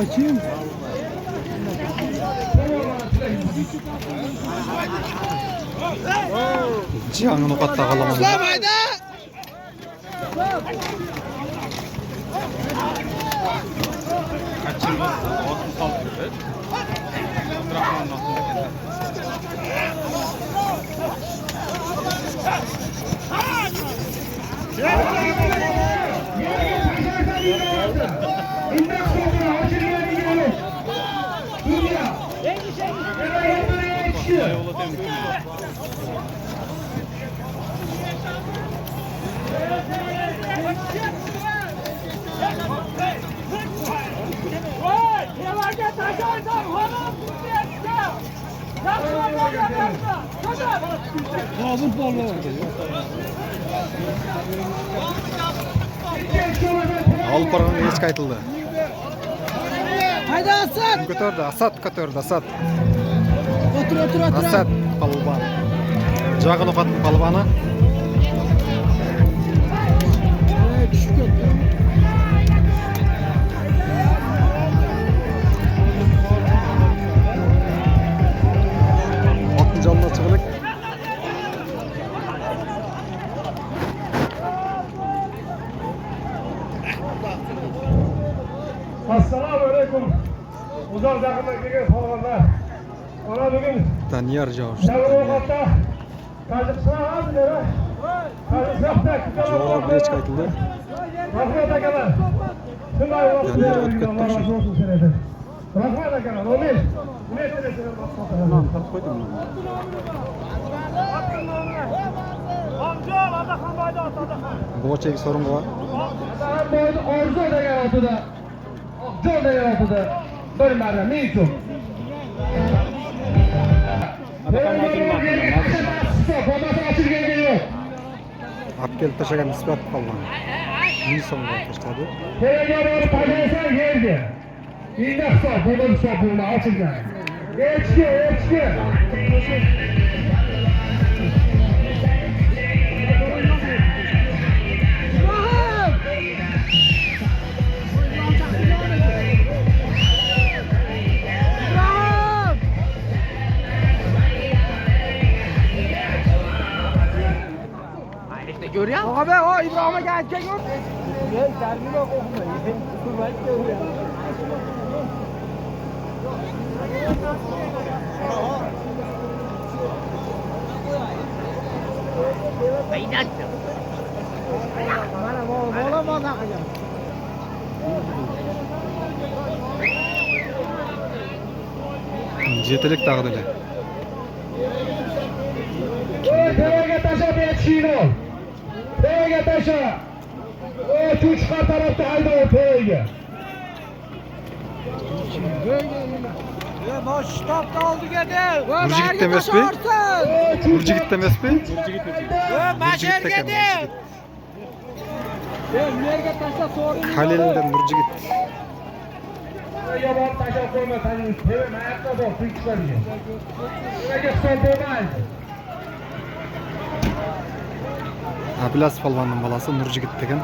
Açayım. Cihan'ın o katta kalamam. İslam hayda! Kaçırmaz. Olsun saldırır. Abdurrahman'ın altında. Kabul borlu. Al paranı geç kaytıldı. Haydi Asad. Götürdü. Asat. Otur. Asat palban. Cihan'ın o kattın palbanı. Küçük götür. Atın canına çıkılık. Assalamualaikum. Uzak yakından kelgan xonadonlar. Mana bugun Daniyar Javuş. Navro'g'da Tojikiston Cevap geç kaytıldı. Rahmat akalar. Shunday Daniyar o'tib ketdi. Rahmat akalar. Amin. Lan taraf koydum lan. Boğaçayı sorun var. Orzu degan otida, Oqjon degan otida bir marra men uchun. Apkel taşagan ispat palban. Bir sonunda taşladı. Terega borib tashlasan yerga. Endi hisob, bo'lib hisob bo'lma, ochilgan. Echki. Görüyor musun? Abi o İbrahim'e gelecek yok. Gel termine okuma. Jetelik dağıdıyla. Terega tashlab yetishinglar. Terega tashla. O Cho'chqa tarafda haydab terega. Boş stop kaldı gedi. Burcu gitti emez mi? Burcu gitti emez mi? Maşer gedi. Nereye taşla sorun. Halil'den Burcu gitti. Yomon tashlab qo'ymasangiz, teva mayaqqa bor, tuyqishlarga. Terega hisob bo'lmaydi. Abilas palvanın balası Nurcu gitti degan.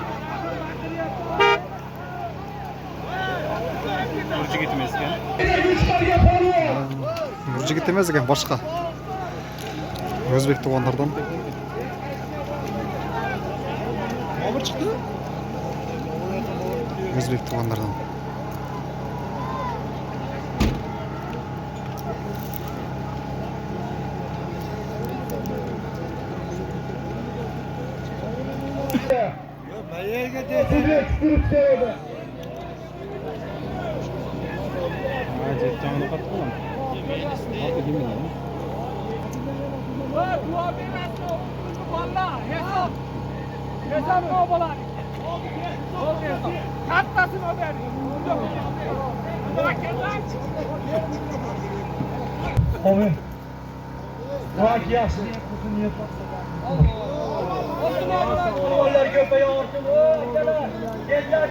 Burcu gitmezken. Nurcu gitti emez ekan, boshqa. O'zbek tuğanlardan. Abi çıktı. O'zbek tuğanlardan. Canını kattı mı? Altı değil mi lan? Hesap ne obalar? Katlasın o der. Amin. Bak yaxshi. Oğullar köpeği orsun. Gençler,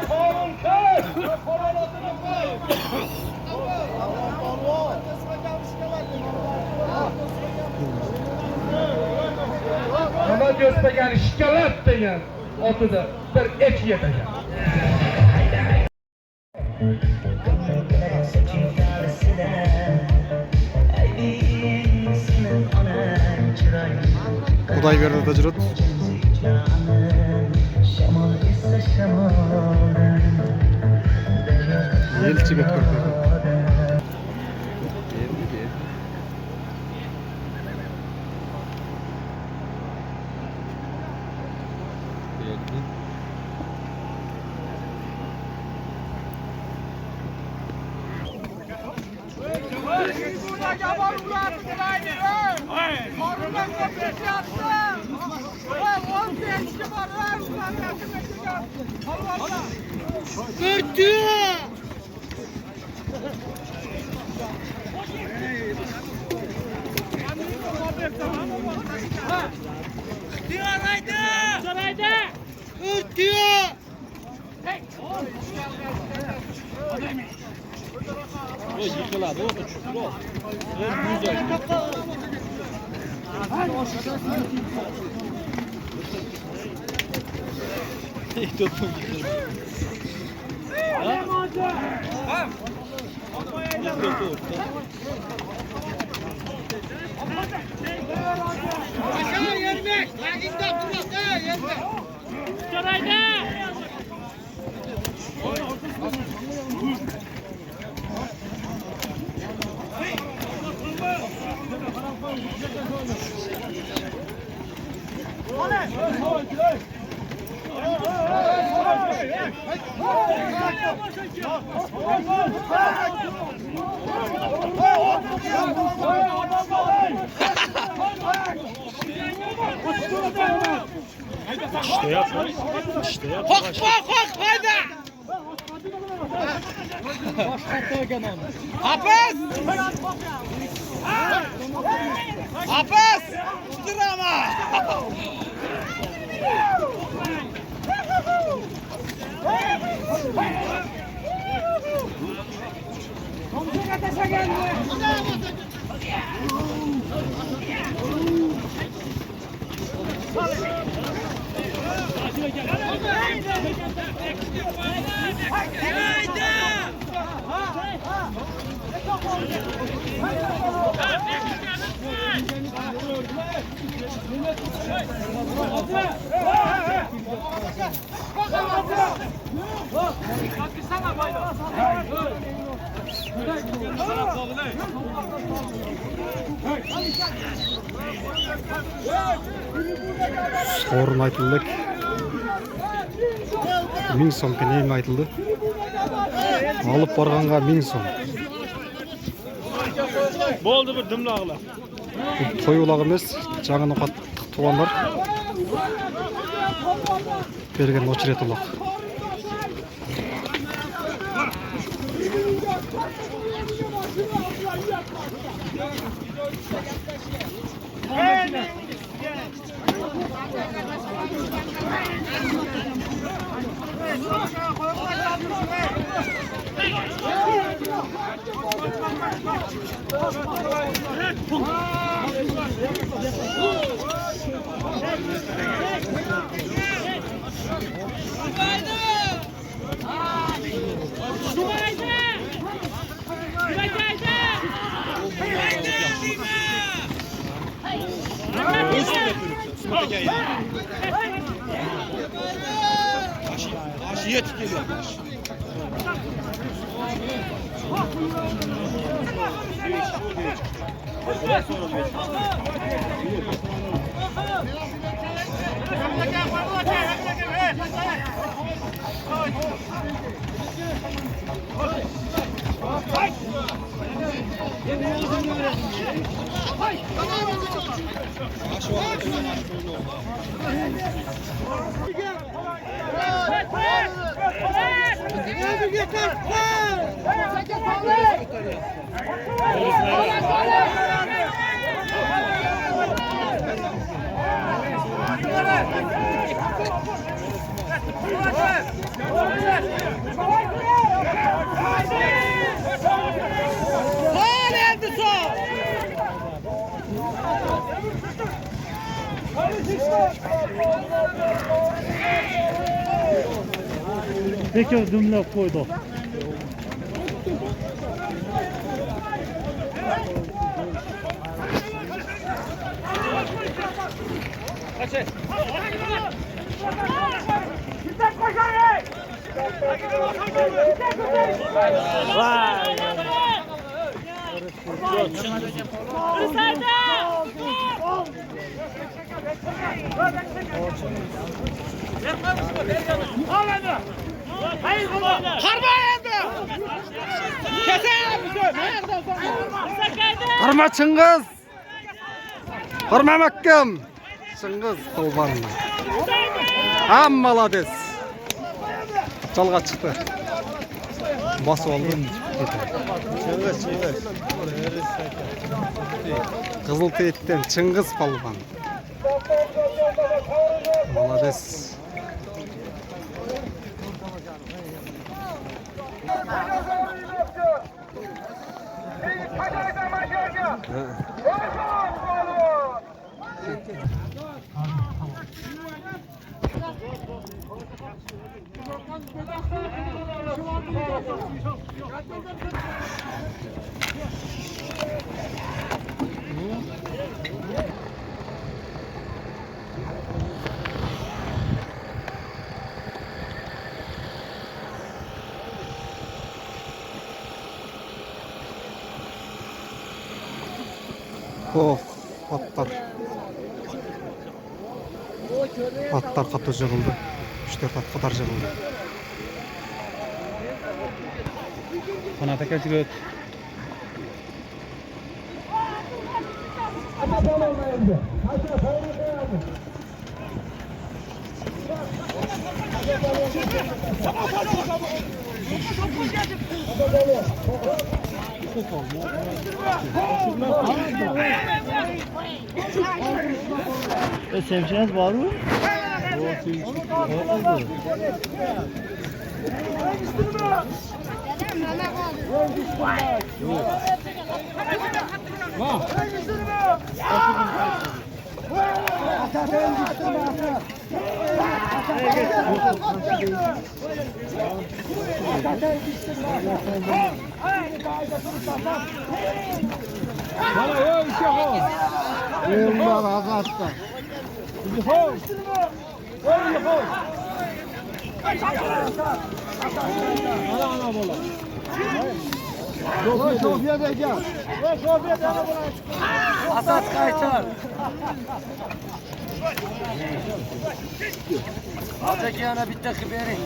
Harun kör. Nima göstergan shikalat degan otida bir et yetagan. Құдай берді да жүреді. Ел жігіт көрді. Yıkıladı, o da çukur oldu. İşte yap. İşte yap. Hak haydi. Hafız! Hafız! Dur ama! Komşuya taşa geldi. Sorun айтылды. 1000 сом кенем айтылды. Алып барганга 1000 сом. Boldu bir dımlağla. Той улак эмес, жаңы нокат туулгандар берген очерет улак. Aşiye tükeliyor. Peki dümle koydu. Kırma Çıngiz. Kırma Mekkem. Çıngiz kolbanına. Ham malades. Çalga çıktı. Bas oldu. Çıngiz. Kızıl teyitten Çıngiz palvan. Malades. Of, atlar. Atlar katı jığıldı. 3-4 at kadar jığıldı. Kanata kaçırıyor. Seveceğiniz var mı? Asat kaytar. Azaki yana bitti haberi.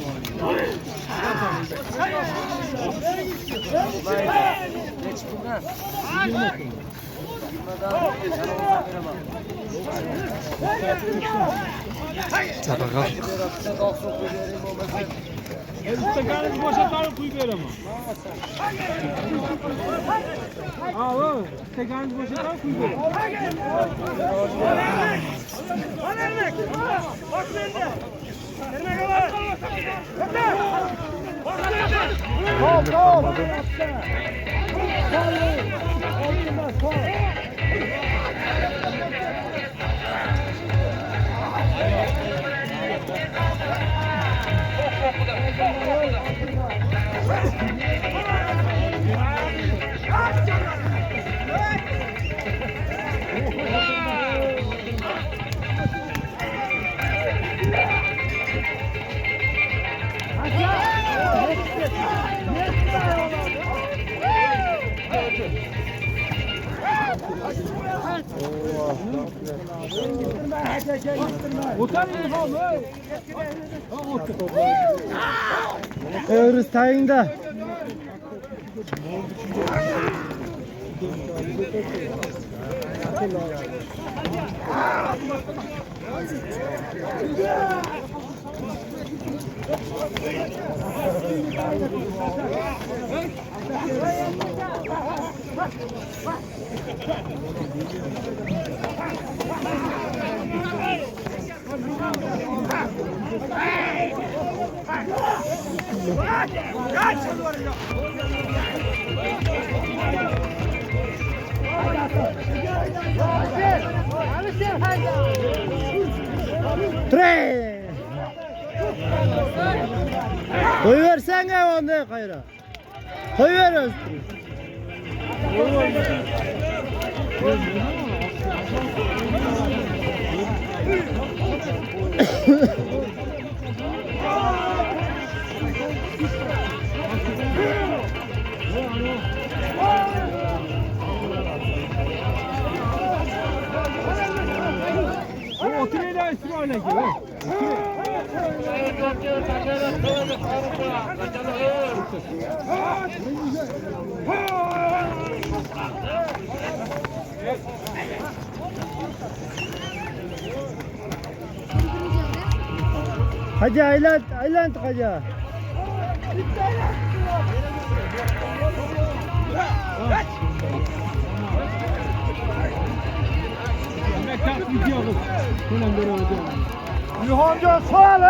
Geç bundan. Çabağa. Üstteki boşaltalım kuyu böyle ama. Aa, üstteki boşaltalım kuyu böyle. Öğrüz tayında. Tre. Koyversene onu kayra. Koyver. O oturuyla üstüne oynayın. Hacı aylan hacı. Yuhanca sağ ol.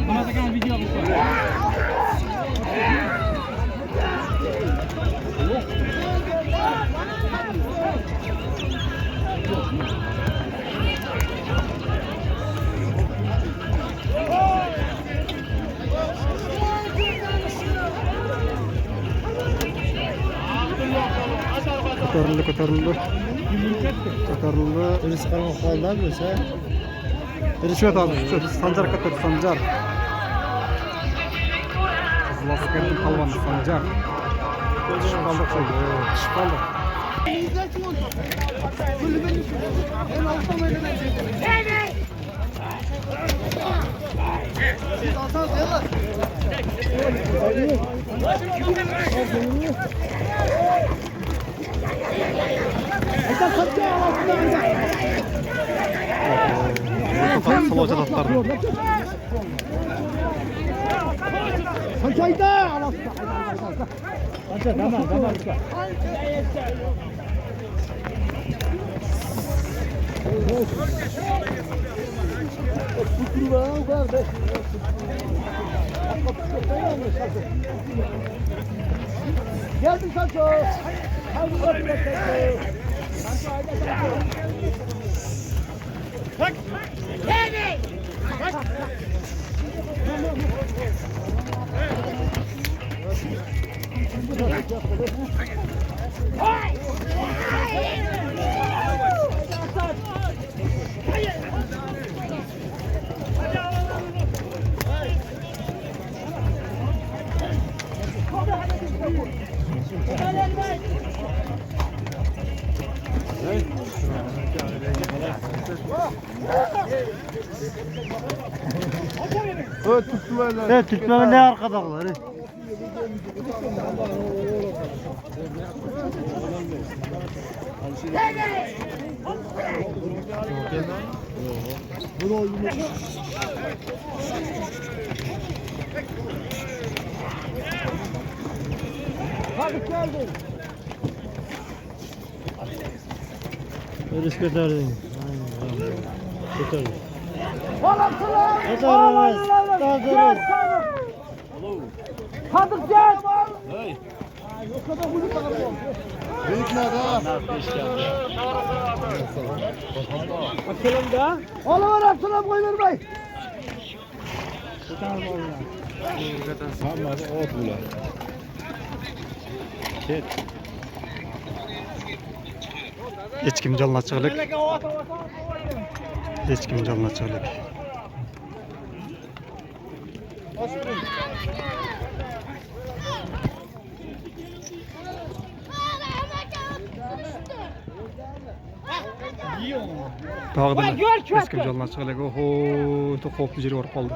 Bana da gel video Ko'tarildi. Birisi qaroq qoldi bo'lsa. Rishvat oldi. Sanjar ko'tardi, Sanjar. Qizil askarning polvoni Sanjar. Tushib qoldik shunga. Tushib qoldik. Sıloca tatlardı. Saçayda anasını. Saça tamam. Geldim Sancho. Hadi bakalım. Sancho haydi Sancho. Bak. Gel. Bak. Evet, tutmama ne arkadaşlar? Hadi geldin. Öyle götürdün. Götürdün. Hadi gel. Bakalım da. Oğlum Abdullah koyulur bey. Hiç kim canına çıkılık. Hiç kim canına çıkılık. Tağda hiç kim canına çıkılık. Oho, çok bir var kaldı.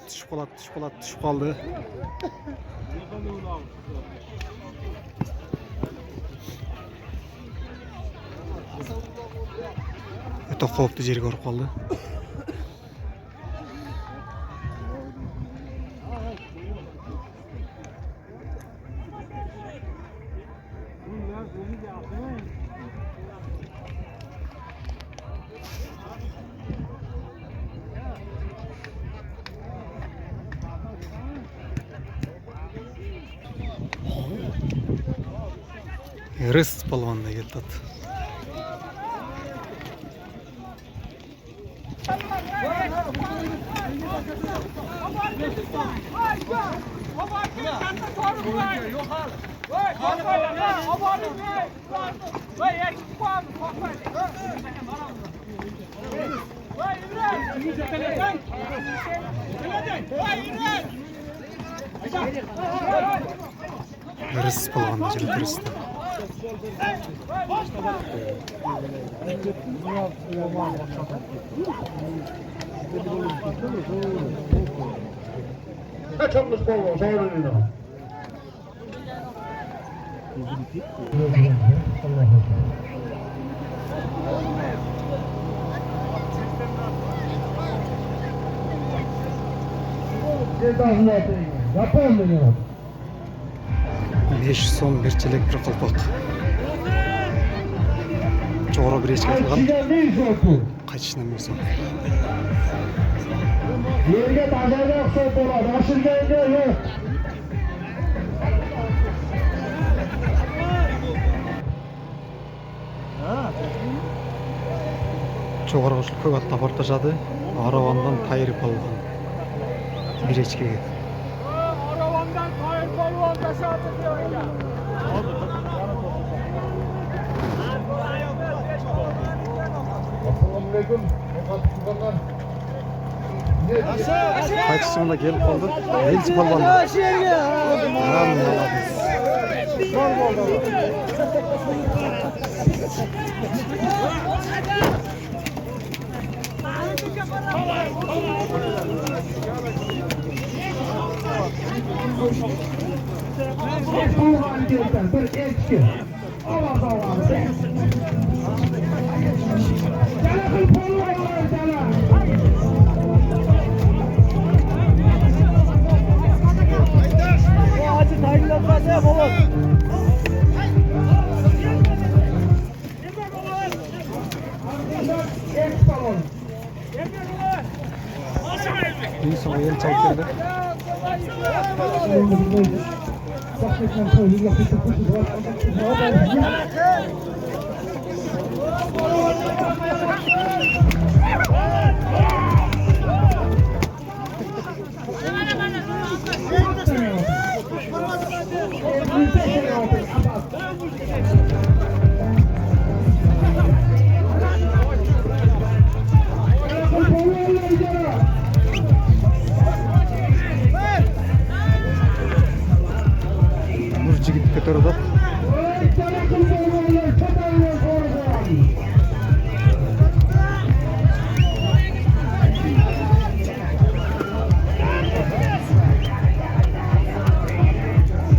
Düşüp kaldı. Öte koptu, jeri görüp kaldı. Rız palvan da geldi at. Rız palvan da geldi Rız'da. Kaçınmış bol zorunlu. Yapalım beni. 500 so'm bir chelak bir qalpoq. To'g'ri bir echki qilgan. Qaytishdan bir so'm. Yerga bozorga hisob bo'ladi, oshirganga yo'q. Çoğarğışlı köy atla portaşadı. Aravandan tayırıp algan. Bir echkiga. Aravandan kayıp balvan taşadı diyor ya. Assalamualaikum. Qaytishimda kelib qoldi. Elchi polvon. Bir elçi. Allah Allah. Hacı tayinlenmez ya baba. Bir sonra el çektirdi. Nurjigit ko'tardi.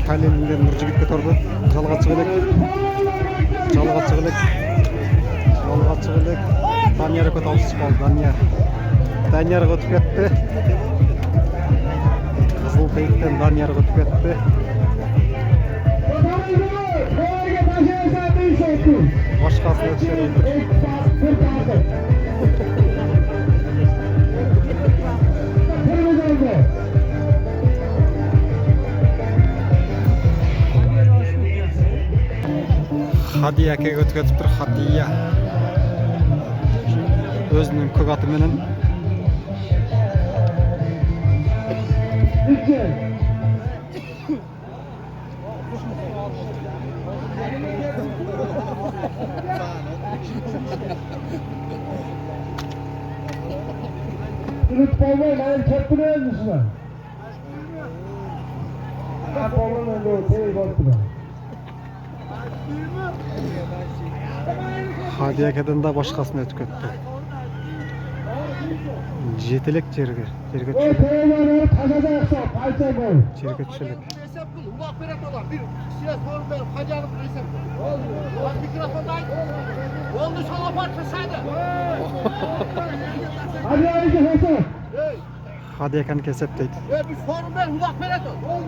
Kalemden Nurjigit ko'tardi. Jalga chiqilib. Daniyar ko'tarib qoldi. Daniyar o'tib ketdi. Qizil tayikdan Daniyar o'tib ketdi. Başkasına düşürüldü. Hadiye aka o'tkazib tur Hadiye. O'zining ko'k ati bilan Unutmayın, ben çok biliyor musun? Ben babamın önünde oturup oturuyorum. Hadiye akadan da başkasına o'tib ketdi. Jetilek yerga tushilib. Oturuyorlar, tazadan hesap, ayta boy. Yerga tushilib. Hesap kıl, ulak veren dolar. Bir size soru verip hacalık hesap kıl. Bak mikrofonda oldu sana parçasaydı. Hadi ayrıca hesap. Hey, Hadiye akanı kesip deydi. bir soru ver, ulak veren dolar.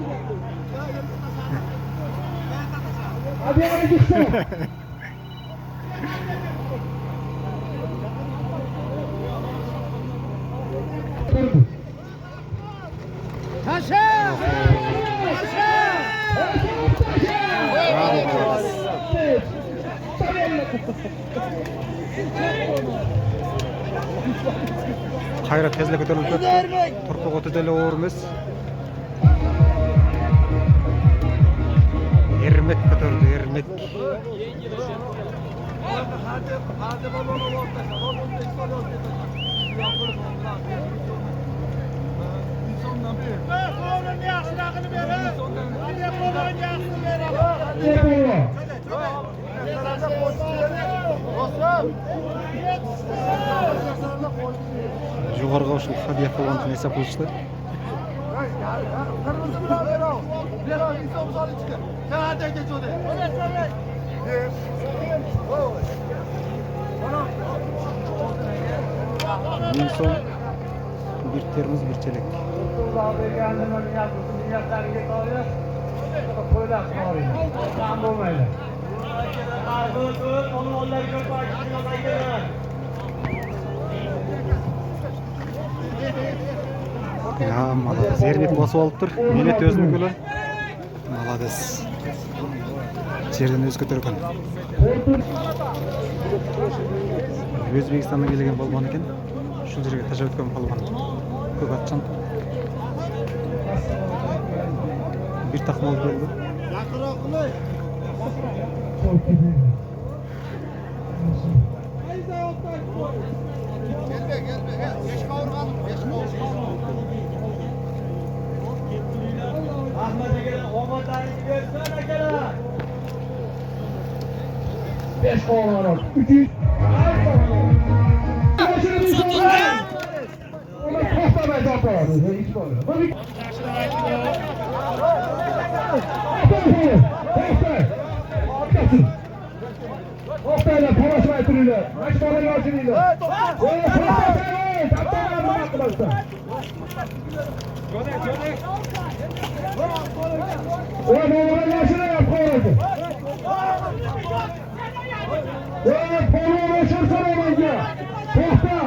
Hadi ayrıca hesap. Hayra tezle ko'tarilib ketdi. Turpoq o'ti dele o'g'irmiz. Ermek ko'tarildi, ermek. Yuqorga ushul hadiya qilgan hesab qilishdi. Kırmızı bile ver o. Ver o insan uzarı çıkıyor. Sen hadi geç o de. En son bir termiz bir çelek. Ya malades. Ermek basıp alıptır. Menet özünükülü. Malades. Жерден өз көтерген. Өзбекстаннан келген балбан екен. Ушул жерге тажап өткөн балбан. Көк атчан. Bir takım oldu oldu. Gelme gelme. Geç kavurgan. Geç kavurgan. Ahmet'e gelen Omatay'ı görsene gelen. 5 kovalar var. 300. Ona kahta mezar koyarız. Hiç koyarız. Oktayla paylaşma ettirirler. Açmalar yaşınıyla. Oğlum oğlum yaşına yap koyarız. Oğlum polo uğraşırsan olacak. Tohta.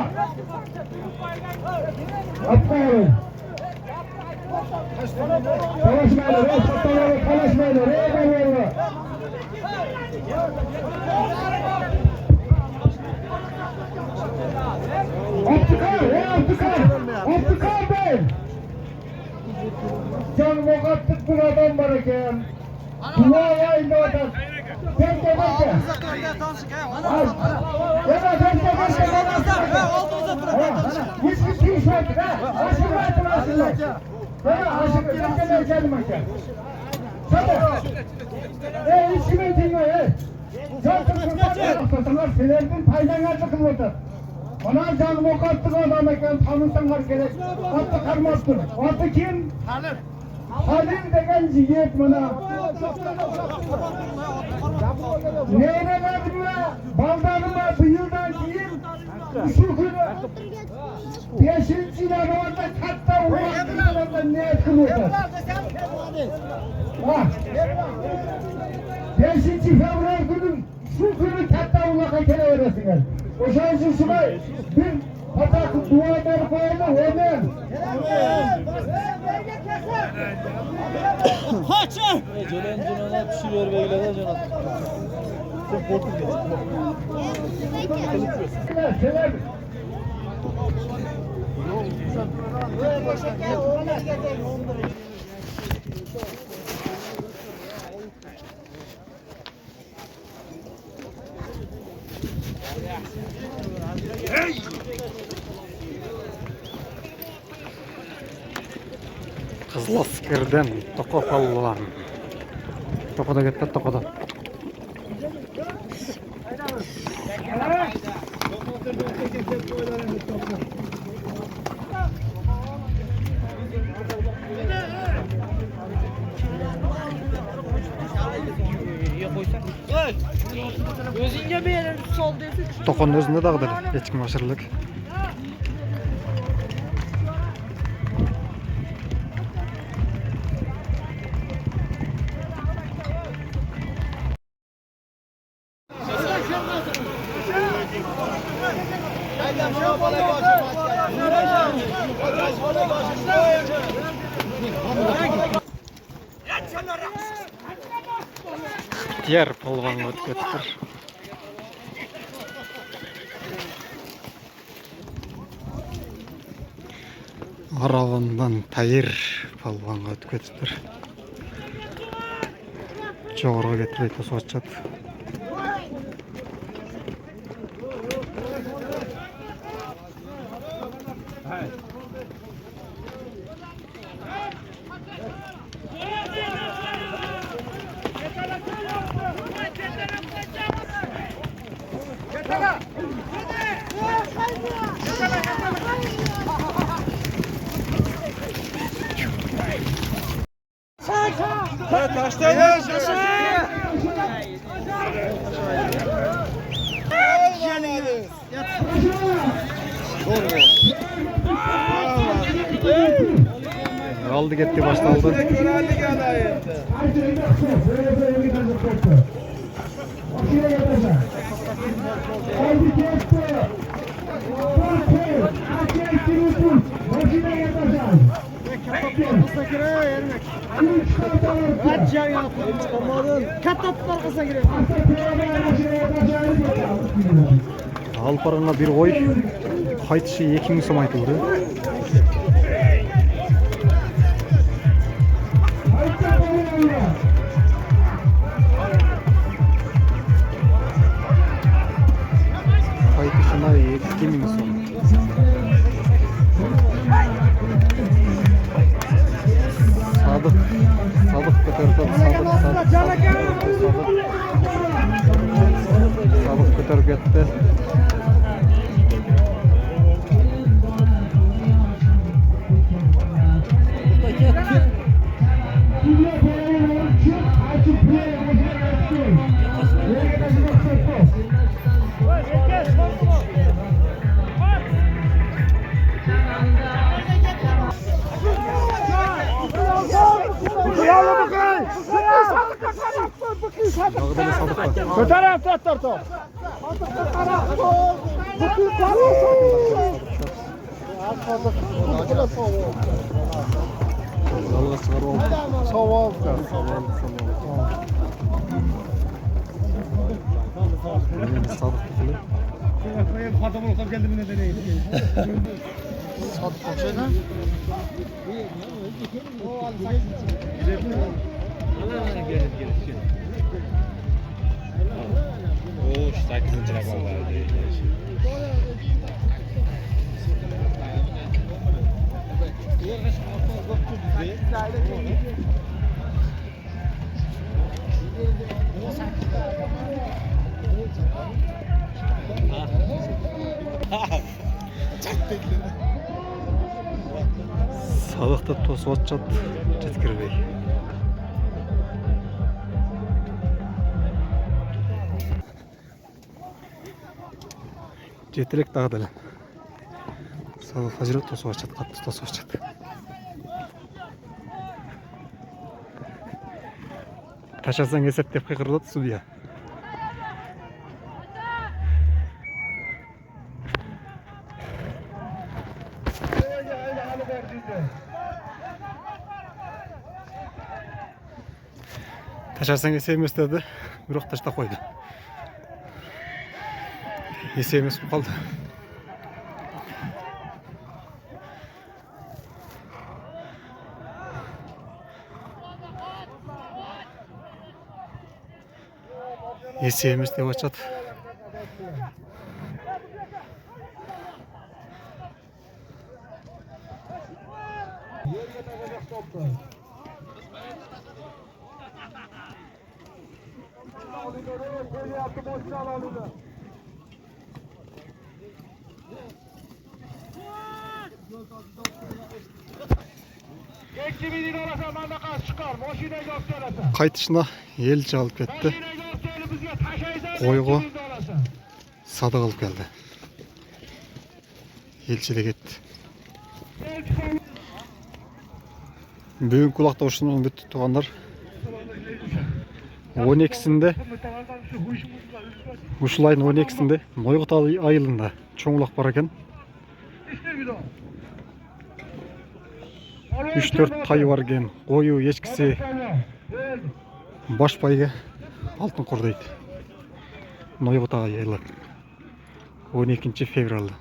Atmayalım. Kalaşmayalım. Kalaşmayalım. Kalaşmayalım. Eyvallah. Abdükar Bey! Can vakatlık bir adam var eken. Duaya indi adam. Sen de bakma. Hiçbir şey işledik ha. Aşkı bıraktın aslında. Aşkı bıraktın geldim eken. Tabii. Hiç kimin dinle. Çok kurtarlar. Selerden paydan çıkıp otur. Bana canım o kattık adam eken tanısanlar gerek. Atı karmazdır. Atı kim? Halil. Halil degen ziyet bana. Neyine verdim ya? Baldanıma bu yıldan keyin şu günü 5. yanvarda katta uğraştırmalarında ne etkin oldu? 5. fevral günü şu günü katta uğraşa kere veresinler. O şansın şurayı bir patak duvarları koyalım hemen. Haçı! Celen cunana pişiriyor beylere canat. Sen korkun geç. Selam. Kızılasker'den Toko Pallan. Toko'da gitti, Toko'da. Özünce bir yere sol diyorsun. Toko'nun özünde dağıdır. Hiç kim aşırılık. Diğer polvan ötkettir. Аравандан Тайыр палуанға өтіп кетіптір. Жоғырға кетпей тосып атышат. Aldı gitti başlandı. Алпарына bir koy, qaytışı 2000 som aytıldı. Qaytışına 2000 som. Sadık ko'tarib Sadık ko'tarib ketdi. Kötü taraf top. Залға шығарып алды. Savavka. Sadık tutuyor. Sadık koşuyla. O 8-ci rakamlar. Sadık'ta tosып атышат, жеткирбей. Жетелек дагы деле. Sadık Hacı'la tosып атышат, катты tosып атышат. Taşasan esep деп кыйкырылат судья. Taşasan esep emes dedi, бирок таштап койду. Esep эмес болуп калды. Esep эмес деп атышат. Qaytışına elçi alıp ketdi. Koygo Sadık alıp geldi. Elçi de ketdi. Бүгүн кулакта ушунун бүт туугандар 12-синде ушул айдын 12-синде Нойгут айылында чоң улак бар экен. 3-4 тай бар экен. Кою, эчкиси баш байга алтын кор дейт. Нойгут айылы 12 февралда.